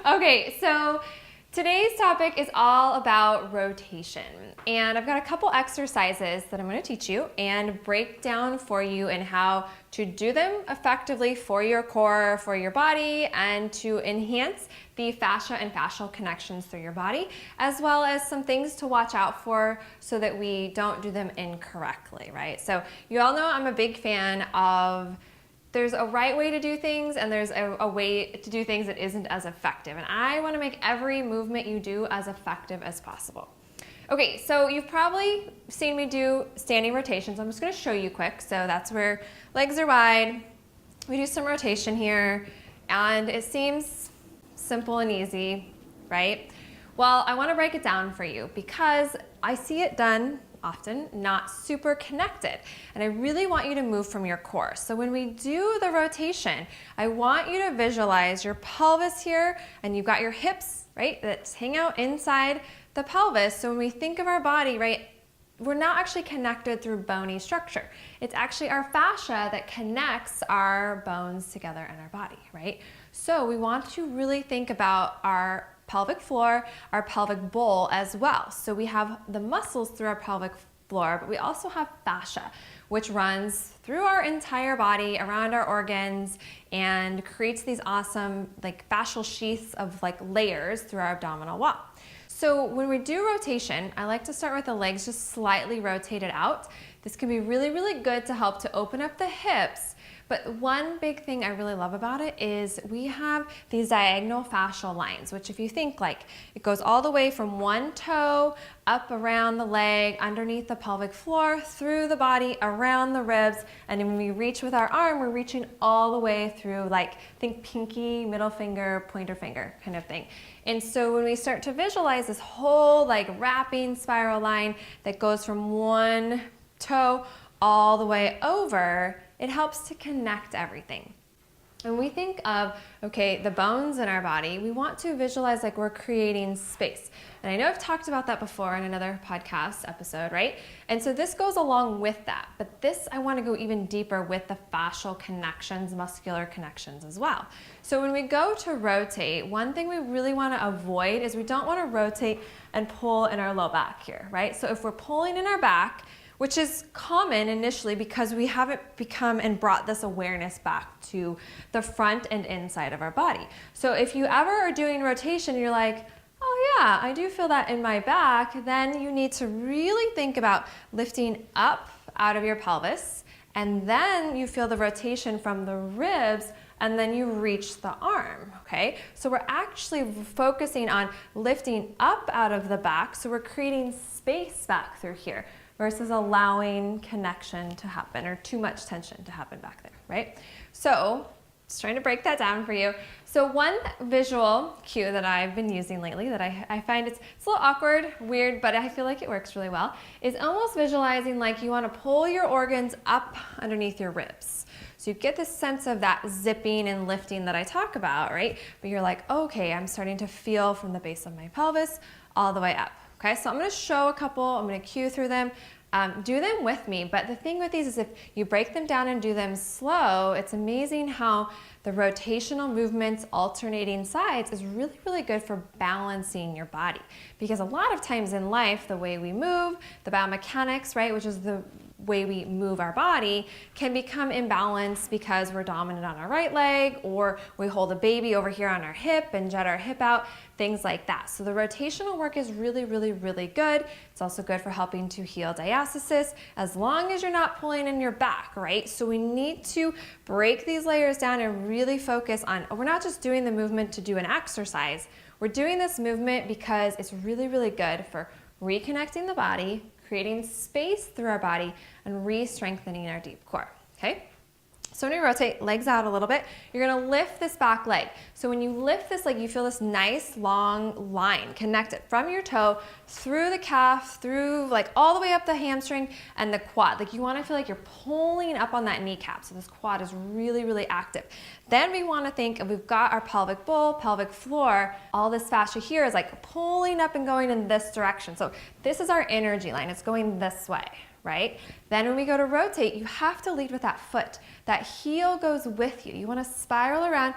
Okay, so today's topic is all about rotation, and I've got a couple exercises that I'm going to teach you and break down for you and how to do them effectively for your core, for your body, and to enhance the fascia and fascial connections through your body, as well as some things to watch out for so that we don't do them incorrectly, right? So you all know I'm a big fan of there's a right way to do things and there's a way to do things that isn't as effective. And I want to make every movement you do as effective as possible. Okay, so you've probably seen me do standing rotations. I'm just going to show you quick. So that's where legs are wide. We do some rotation here and it seems simple and easy, right? Well, I want to break it down for you because I see it done often not super connected. And I really want you to move from your core. So when we do the rotation, I want you to visualize your pelvis here and you've got your hips, right, that hang out inside the pelvis. So when we think of our body, right, we're not actually connected through bony structure. It's actually our fascia that connects our bones together in our body, right? So we want to really think about our pelvic floor, our pelvic bowl as well. So we have the muscles through our pelvic floor, but we also have fascia, which runs through our entire body, around our organs, and creates these awesome like fascial sheaths of like layers through our abdominal wall. So when we do rotation, I like to start with the legs just slightly rotated out. This can be really, really good to help to open up the hips. But one big thing I really love about it is we have these diagonal fascial lines, which if you think like it goes all the way from one toe up around the leg, underneath the pelvic floor, through the body, around the ribs, and then when we reach with our arm, we're reaching all the way through, like think pinky, middle finger, pointer finger kind of thing. And so when we start to visualize this whole like wrapping spiral line that goes from one toe all the way over, it helps to connect everything. And we think of, okay, the bones in our body, we want to visualize like we're creating space. And I know I've talked about that before in another podcast episode, right? And so this goes along with that. But this, I want to go even deeper with the fascial connections, muscular connections as well. So when we go to rotate, one thing we really want to avoid is we don't want to rotate and pull in our low back here, right? So if we're pulling in our back, which is common initially because we haven't become and brought this awareness back to the front and inside of our body. So if you ever are doing rotation, you're like, oh yeah, I do feel that in my back, then you need to really think about lifting up out of your pelvis, and then you feel the rotation from the ribs, and then you reach the arm, okay? So we're actually focusing on lifting up out of the back, so we're creating space back through here, versus allowing connection to happen or too much tension to happen back there, right? So just trying to break that down for you. So one visual cue that I've been using lately that I find it's a little awkward, weird, but I feel like it works really well, is almost visualizing like you want to pull your organs up underneath your ribs. So you get this sense of that zipping and lifting that I talk about, right? But you're like, okay, I'm starting to feel from the base of my pelvis all the way up. Okay, so I'm going to show a couple, I'm going to cue through them, do them with me, but the thing with these is if you break them down and do them slow, it's amazing how the rotational movements, alternating sides is really, really good for balancing your body. Because a lot of times in life, the way we move, the biomechanics, right, which is the way we move our body, can become imbalanced because we're dominant on our right leg, or we hold a baby over here on our hip and jet our hip out, things like that. So the rotational work is really, really, really good. It's also good for helping to heal diastasis, as long as you're not pulling in your back, right? So we need to break these layers down and really focus on, we're not just doing the movement to do an exercise, we're doing this movement because it's really, really good for reconnecting the body, creating space through our body, and re-strengthening our deep core, okay? So when you rotate, legs out a little bit, you're gonna lift this back leg. So when you lift this leg, you feel this nice long line connected from your toe through the calf, through like all the way up the hamstring and the quad. Like you wanna feel like you're pulling up on that kneecap. So this quad is really, really active. Then we wanna think, if we've got our pelvic bowl, pelvic floor, all this fascia here is like pulling up and going in this direction. So this is our energy line, it's going this way, right? Then when we go to rotate, you have to lead with that foot. That heel goes with you. You want to spiral around,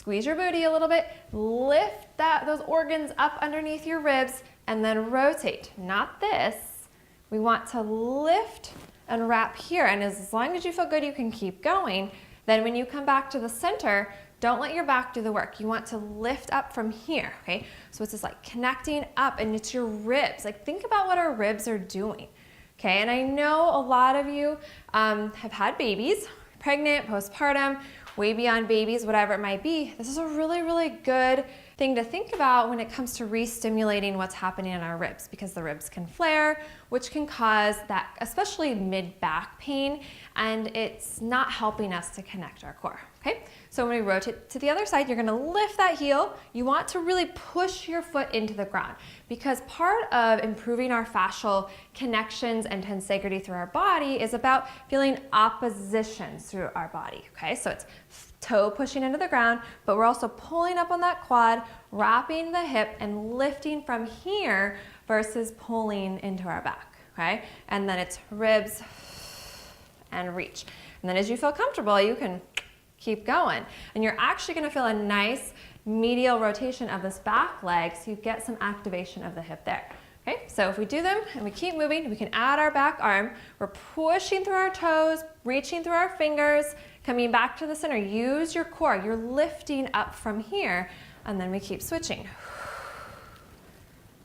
Squeeze your booty a little bit, lift those organs up underneath your ribs, and then rotate. Not this. We want to lift and wrap here, and as long as you feel good, you can keep going. Then when you come back to the center, don't let your back do the work. You want to lift up from here, okay? So it's just like connecting up, and it's your ribs. Like, think about what our ribs are doing, okay? And I know a lot of you have had babies, pregnant, postpartum, way beyond babies, whatever it might be. This is a really, really good thing to think about when it comes to re-stimulating what's happening in our ribs, because the ribs can flare, which can cause that, especially mid-back pain, and it's not helping us to connect our core, okay? So when we rotate to the other side, you're gonna lift that heel. You want to really push your foot into the ground, because part of improving our fascial connections and tensegrity through our body is about feeling oppositions through our body, okay? So it's toe pushing into the ground, but we're also pulling up on that quad, wrapping the hip and lifting from here versus pulling into our back, okay? And then it's ribs and reach. And then as you feel comfortable, you can keep going. And you're actually gonna feel a nice medial rotation of this back leg, so you get some activation of the hip there. Okay, so if we do them and we keep moving, we can add our back arm. We're pushing through our toes, reaching through our fingers, coming back to the center. Use your core. You're lifting up from here, and then we keep switching.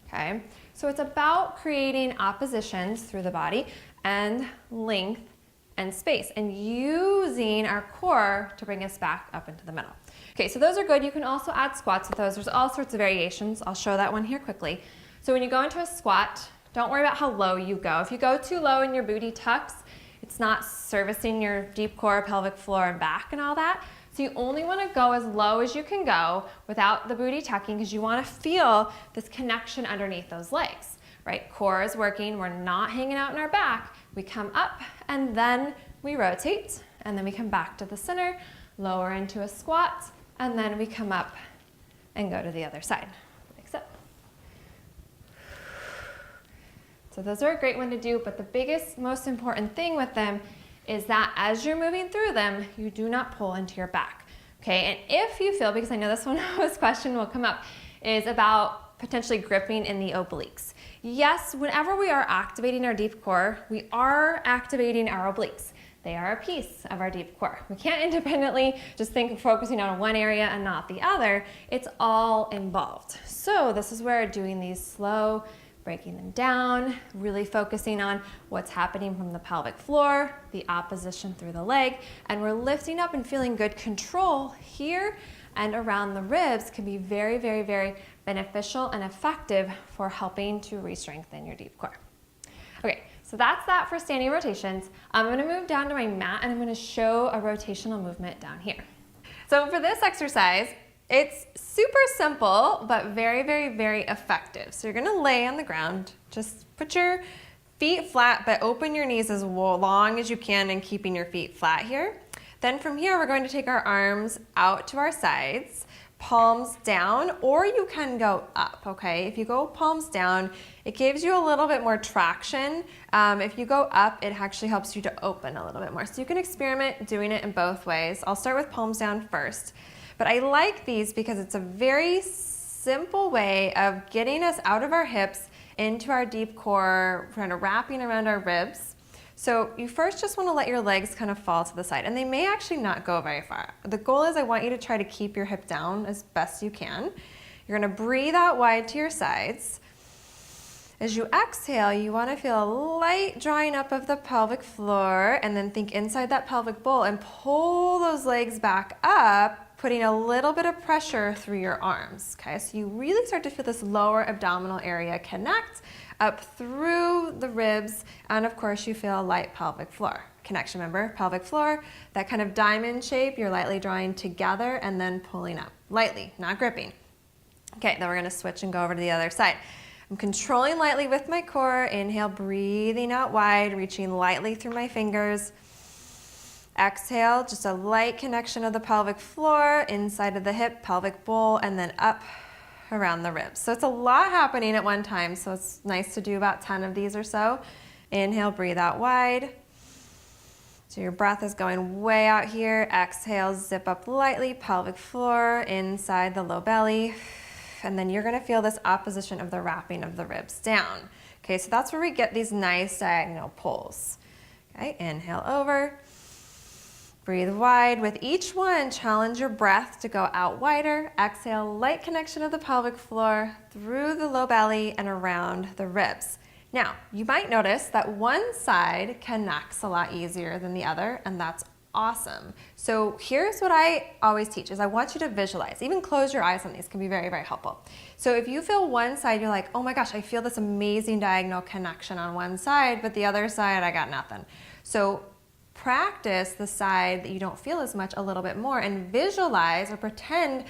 Okay, so it's about creating oppositions through the body and length and space, and using our core to bring us back up into the middle. Okay, so those are good. You can also add squats with those. There's all sorts of variations. I'll show that one here quickly. So when you go into a squat, don't worry about how low you go. If you go too low and your booty tucks, it's not servicing your deep core, pelvic floor, and back and all that. So you only want to go as low as you can go without the booty tucking, because you want to feel this connection underneath those legs, right? Core is working. We're not hanging out in our back. We come up, and then we rotate, and then we come back to the center, lower into a squat, and then we come up and go to the other side. So those are a great one to do, but the biggest, most important thing with them is that as you're moving through them, you do not pull into your back, okay? And if you feel, because I know this question will come up, is about potentially gripping in the obliques. Yes, whenever we are activating our deep core, we are activating our obliques. They are a piece of our deep core. We can't independently just think of focusing on one area and not the other. It's all involved. So this is where doing these slow, breaking them down, really focusing on what's happening from the pelvic floor, the opposition through the leg, and we're lifting up and feeling good control here and around the ribs can be very, very, very beneficial and effective for helping to re-strengthen your deep core. Okay, so that's that for standing rotations. I'm gonna move down to my mat and I'm gonna show a rotational movement down here. So for this exercise, it's super simple, but very, very, very effective. So you're gonna lay on the ground, just put your feet flat, but open your knees as long as you can and keeping your feet flat here. Then from here, we're going to take our arms out to our sides, palms down, or you can go up, okay? If you go palms down, it gives you a little bit more traction. If you go up, it actually helps you to open a little bit more. So you can experiment doing it in both ways. I'll start with palms down first. But I like these because it's a very simple way of getting us out of our hips into our deep core, kind of wrapping around our ribs. So you first just want to let your legs kind of fall to the side, and they may actually not go very far. The goal is I want you to try to keep your hip down as best you can. You're going to breathe out wide to your sides. As you exhale, you want to feel a light drawing up of the pelvic floor, and then think inside that pelvic bowl and pull those legs back up, putting a little bit of pressure through your arms, okay? So you really start to feel this lower abdominal area connect up through the ribs, and of course you feel a light pelvic floor connection. Remember, pelvic floor, that kind of diamond shape, you're lightly drawing together and then pulling up, lightly, not gripping. Okay, then we're gonna switch and go over to the other side. I'm controlling lightly with my core, inhale, breathing out wide, reaching lightly through my fingers. Exhale, just a light connection of the pelvic floor, inside of the hip, pelvic bowl, and then up around the ribs. So it's a lot happening at one time, so it's nice to do about 10 of these or so. Inhale, breathe out wide. So your breath is going way out here. Exhale, zip up lightly, pelvic floor, inside the low belly. And then you're gonna feel this opposition of the wrapping of the ribs down. Okay, so that's where we get these nice diagonal pulls. Okay, inhale over. Breathe wide. With each one, challenge your breath to go out wider. Exhale, light connection of the pelvic floor through the low belly and around the ribs. Now, you might notice that one side connects a lot easier than the other, and that's awesome. So here's what I always teach is I want you to visualize. Even close your eyes on these can be very, very helpful. So if you feel one side, you're like, oh my gosh, I feel this amazing diagonal connection on one side, but the other side, I got nothing. So practice the side that you don't feel as much a little bit more and visualize or pretend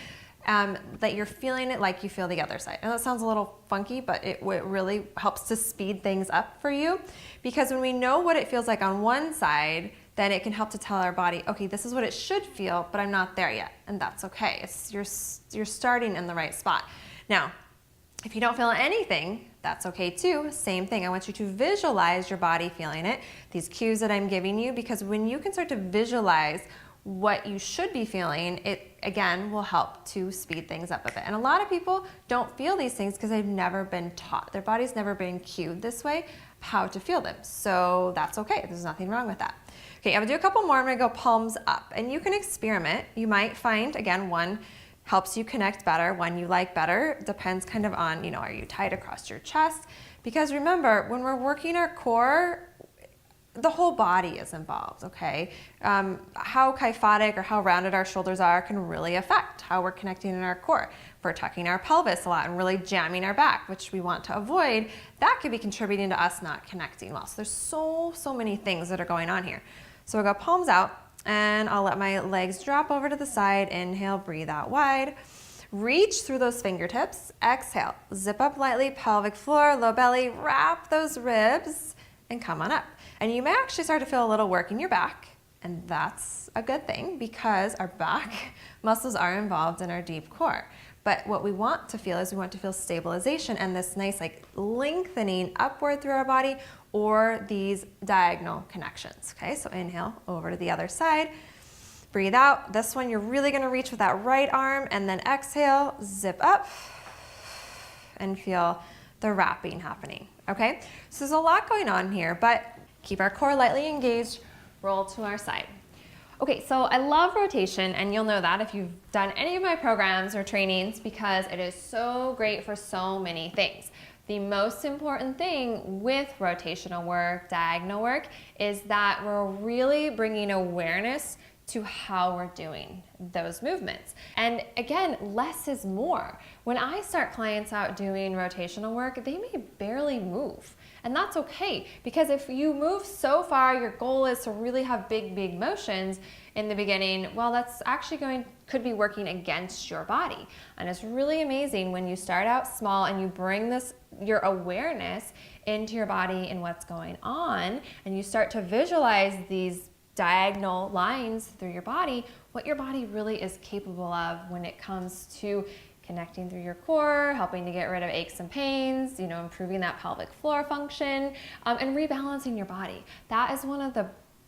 that you're feeling it like you feel the other side. And that sounds a little funky, but it really helps to speed things up for you, because when we know what it feels like on one side, then it can help to tell our body, okay, this is what it should feel, but I'm not there yet, and that's okay. You're starting in the right spot. Now, if you don't feel anything, that's okay too. Same thing. I want you to visualize your body feeling it, these cues that I'm giving you, because when you can start to visualize what you should be feeling, it again will help to speed things up a bit. And a lot of people don't feel these things because they've never been taught. Their body's never been cued this way how to feel them. So that's okay. There's nothing wrong with that. Okay, I'm gonna do a couple more. I'm gonna go palms up, and you can experiment. You might find, again, one helps you connect better, one you like better. Depends kind of on, are you tight across your chest? Because remember, when we're working our core, the whole body is involved, okay? How kyphotic or how rounded our shoulders are can really affect how we're connecting in our core. If we're tucking our pelvis a lot and really jamming our back, which we want to avoid, that could be contributing to us not connecting well. So there's so many things that are going on here. So we'll go palms out, and I'll let my legs drop over to the side. Inhale, breathe out wide. Reach through those fingertips. Exhale, zip up lightly, pelvic floor, low belly, wrap those ribs, and come on up. And you may actually start to feel a little work in your back, and that's a good thing because our back muscles are involved in our deep core. But what we want to feel is we want to feel stabilization and this nice lengthening upward through our body, or these diagonal connections. Okay, so inhale over to the other side. Breathe out. This one you're really gonna reach with that right arm, and then exhale, zip up, and feel the wrapping happening. Okay, so there's a lot going on here, but keep our core lightly engaged, roll to our side. Okay, so I love rotation, and you'll know that if you've done any of my programs or trainings, because it is so great for so many things. The most important thing with rotational work, diagonal work, is that we're really bringing awareness to how we're doing those movements. And again, less is more. When I start clients out doing rotational work, they may barely move. And that's okay, because if you move so far, your goal is to really have big motions in the beginning, well, that's actually could be working against your body. And it's really amazing when you start out small and you bring your awareness into your body and what's going on, and you start to visualize these diagonal lines through your body, what your body really is capable of when it comes to connecting through your core, helping to get rid of aches and pains, improving that pelvic floor function, and rebalancing your body. That is one of the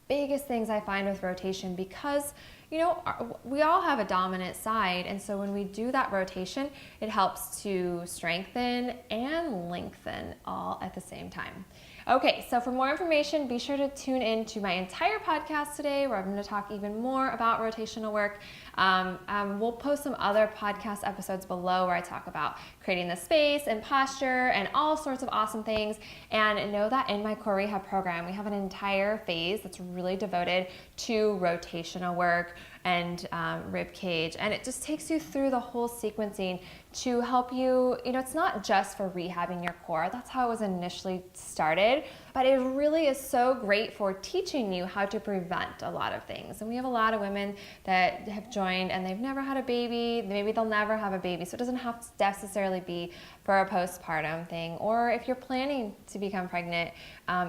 biggest things I find with rotation, because we all have a dominant side, and so when we do that rotation, it helps to strengthen and lengthen all at the same time. Okay, so for more information, be sure to tune in to my entire podcast today, where I'm going to talk even more about rotational work. We'll post some other podcast episodes below where I talk about creating the space and posture and all sorts of awesome things. And know that in my core rehab program, we have an entire phase that's really devoted to rotational work and rib cage, and it just takes you through the whole sequencing to help you, it's not just for rehabbing your core. That's how it was initially started, but it really is so great for teaching you how to prevent a lot of things. And we have a lot of women that have joined and they've never had a baby, maybe they'll never have a baby, so it doesn't have to necessarily be for a postpartum thing, or if you're planning to become pregnant,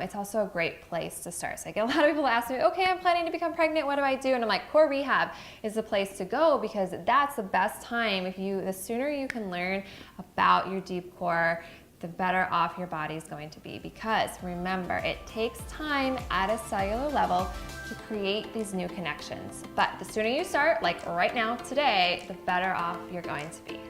it's also a great place to start. So I get a lot of people ask me, okay, I'm planning to become pregnant, what do I do? And I'm like, core rehab is the place to go, because that's the best time. The sooner you can learn about your deep core, the better off your body is going to be. Because remember, it takes time at a cellular level to create these new connections. But the sooner you start, like right now, today, the better off you're going to be.